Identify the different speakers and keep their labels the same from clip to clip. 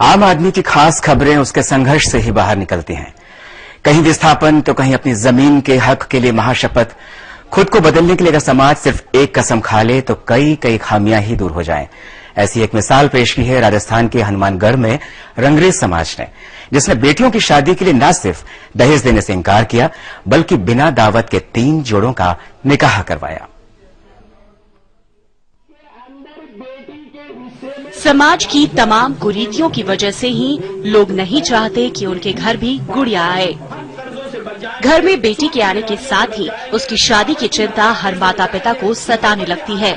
Speaker 1: आम आदमी की खास खबरें उसके संघर्ष से ही बाहर निकलती हैं। कहीं विस्थापन तो कहीं अपनी जमीन के हक के लिए महाशपथ। खुद को बदलने के लिए अगर समाज सिर्फ एक कसम खा ले तो कई कई खामियां ही दूर हो जाएं। ऐसी एक मिसाल पेश की है राजस्थान के हनुमानगढ़ में रंगरेज समाज ने, जिसने बेटियों की शादी के लिए न सिर्फ दहेज देने से इनकार किया बल्कि बिना दावत के 3 जोड़ों का निकाह करवाया।
Speaker 2: समाज की तमाम कुरीतियों की वजह से ही लोग नहीं चाहते कि उनके घर भी गुड़िया आए। घर में बेटी के आने के साथ ही उसकी शादी की चिंता हर माता पिता को सताने लगती है।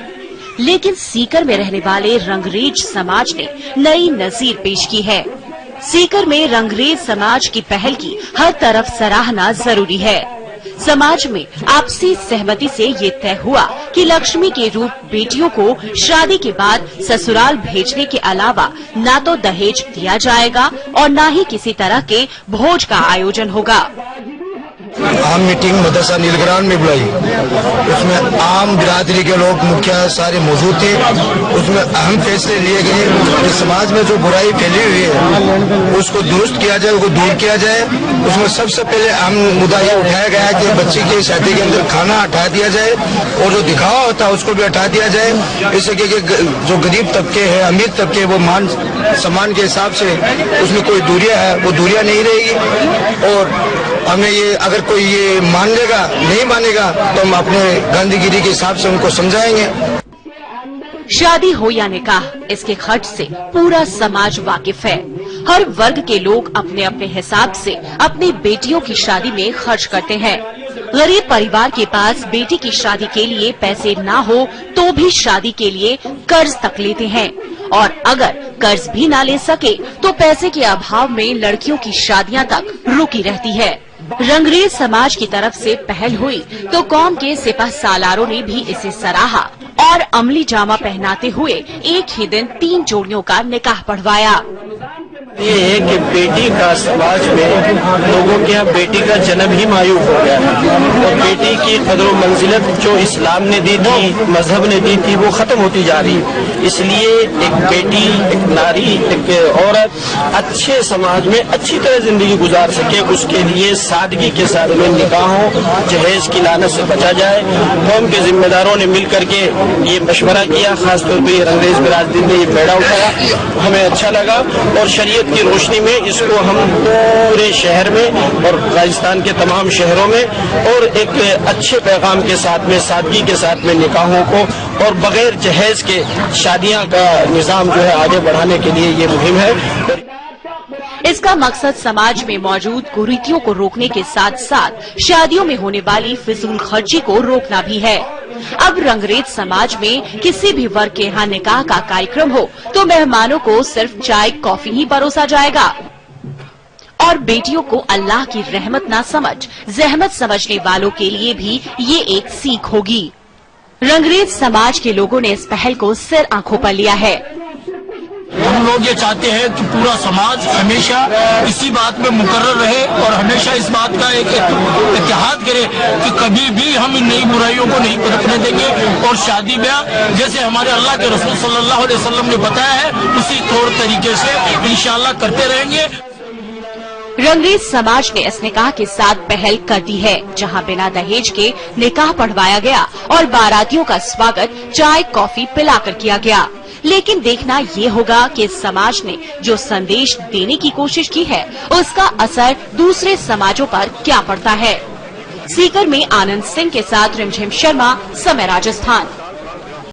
Speaker 2: लेकिन सीकर में रहने वाले रंगरेज समाज ने नई नजीर पेश की है। सीकर में रंगरेज समाज की पहल की हर तरफ सराहना जरूरी है। समाज में आपसी सहमति से ये तय हुआ कि लक्ष्मी के रूप बेटियों को शादी के बाद ससुराल भेजने के अलावा न तो दहेज दिया जाएगा और न ही किसी तरह के भोज का आयोजन होगा।
Speaker 3: आम मीटिंग मदरसा नीलग्राम में बुलाई, उसमें आम बिरादरी के लोग मुखिया सारे मौजूद थे। उसमें अहम फैसले लिए गए कि समाज में जो बुराई फैली हुई है उसको दुरुस्त किया जाए, उसको दूर किया जाए। उसमें सबसे पहले अहम मुद्दा ये उठाया गया कि बच्ची की शादी के अंदर खाना हटा दिया जाए और जो दिखावा होता है उसको भी हटा दिया जाए। इससे कि जो गरीब तबके है, अमीर तबके, वो मान सम्मान के हिसाब से उसमें कोई दूरियां है, वो दूरियां नहीं रहेगी। और हमें ये अगर कोई ये मान लेगा, नहीं मानेगा तो हम अपने गांधीगिरी के हिसाब से उनको समझाएंगे।
Speaker 2: शादी हो या निकाह, इसके खर्च से पूरा समाज वाकिफ है। हर वर्ग के लोग अपने अपने हिसाब से अपनी बेटियों की शादी में खर्च करते हैं। गरीब परिवार के पास बेटी की शादी के लिए पैसे ना हो तो भी शादी के लिए कर्ज तक लेते हैं, और अगर कर्ज भी ना ले सके तो पैसे के अभाव में लड़कियों की शादियां तक रुकी रहती है। रंगरेज समाज की तरफ से पहल हुई तो कौम के सिपह सालारों ने भी इसे सराहा और अमली जामा पहनाते हुए एक ही दिन 3 जोड़ियों का निकाह पढ़वाया।
Speaker 4: ये है कि बेटी का समाज में लोगों के यहाँ बेटी का जन्म ही मायूब हो गया है और बेटी की कदर मंजिलत जो इस्लाम ने दी थी, मजहब ने दी थी, वो खत्म होती जा रही है। इसलिए एक बेटी, एक नारी, एक औरत अच्छे समाज में अच्छी तरह जिंदगी गुजार सके, उसके लिए सादगी के साथ में निकाहों जहेज की लानत से बचा जाए। कौम के जिम्मेदारों ने मिल करके ये मशवरा किया, खासतौर पर ये रंगरेज बिरादरी ने ये बेड़ा उठाया, हमें अच्छा लगा। और शरीयत की रोशनी में इसको हम पूरे शहर में और राजस्थान के तमाम शहरों में और एक अच्छे पैगाम के साथ में, सादगी के साथ में निकाहों को और बगैर जहेज के शादियां का निजाम जो है आगे बढ़ाने के लिए ये मुहिम है।
Speaker 2: इसका मकसद समाज में मौजूद कुरीतियों को रोकने के साथ साथ शादियों में होने वाली फिजूल खर्ची को रोकना भी है। अब रंगरेज समाज में किसी भी वर्ग के यहाँ निकाह का कार्यक्रम हो तो मेहमानों को सिर्फ चाय कॉफी ही परोसा जाएगा और बेटियों को अल्लाह की रहमत ना समझ जहमत समझने वालों के लिए भी ये एक सीख होगी। रंगरेज समाज के लोगों ने इस पहल को सिर आंखों पर लिया है।
Speaker 5: हम लोग ये चाहते हैं कि पूरा समाज हमेशा इसी बात में मुकर्रर रहे और हमेशा इस बात का एक इत्तेहाद करे कि कभी भी हम इन नई बुराइयों को नहीं पनपने देंगे और शादी ब्याह जैसे हमारे अल्लाह के रसूल सल्लल्लाहु अलैहि वसल्लम ने बताया है उसी तौर तरीके से इंशाअल्लाह करते रहेंगे।
Speaker 2: रंगरेज समाज ने इस निकाह के साथ पहल कर दी है, जहां बिना दहेज के निकाह पढ़वाया गया और बारातियों का स्वागत चाय कॉफी पिलाकर किया गया। लेकिन देखना ये होगा कि समाज ने जो संदेश देने की कोशिश की है उसका असर दूसरे समाजों पर क्या पड़ता है। सीकर में आनंद सिंह के साथ रिमझिम शर्मा, समय राजस्थान।